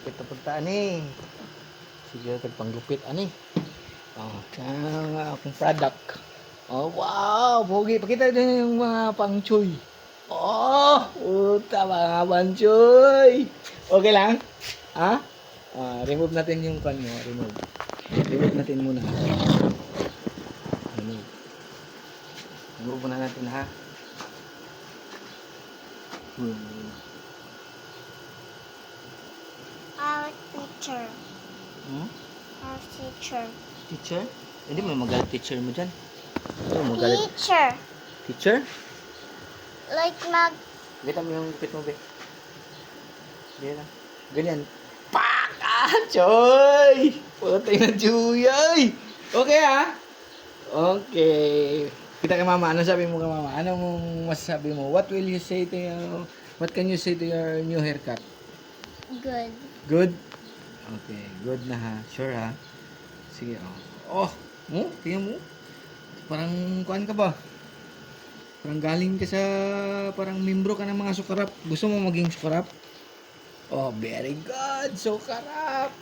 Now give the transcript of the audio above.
Lupit na punta ani. Sige kag panglupit ani. Oh, ang akong product. Oh, wow, pogi. Pakita din yung mga pang-choy. Oh, puta mga pang-choy. Okay lang? Ha? Remove natin yung pan mo. Remove. Remove natin muna. Remove. Remove muna natin ha. Our teacher. Hmm? Our teacher. Teacher? Hindi mo magalit teacher mo dyan. Ano magalit? Teacher. Teacher? Like mag... Kita mo yung lupit mo, be. Ganyan. Ganyan. Pak! Ah, Choy! Putay na Chuyoy! Okay, ha? Okay. Kita kay mama. Ano sabi mo kay mama? Ano mong masasabi mo? What will you say to your... What can you say to your new haircut? Good. Good? Okay. Good na ha. Sure ha? Sige, oh. Oh! Tingnan mo. Parang kuan ka ba? Parang galing ka sa... Parang membro ka ng mga sukarap. Gusto mo maging sukarap? Oh, very good. Sukarap.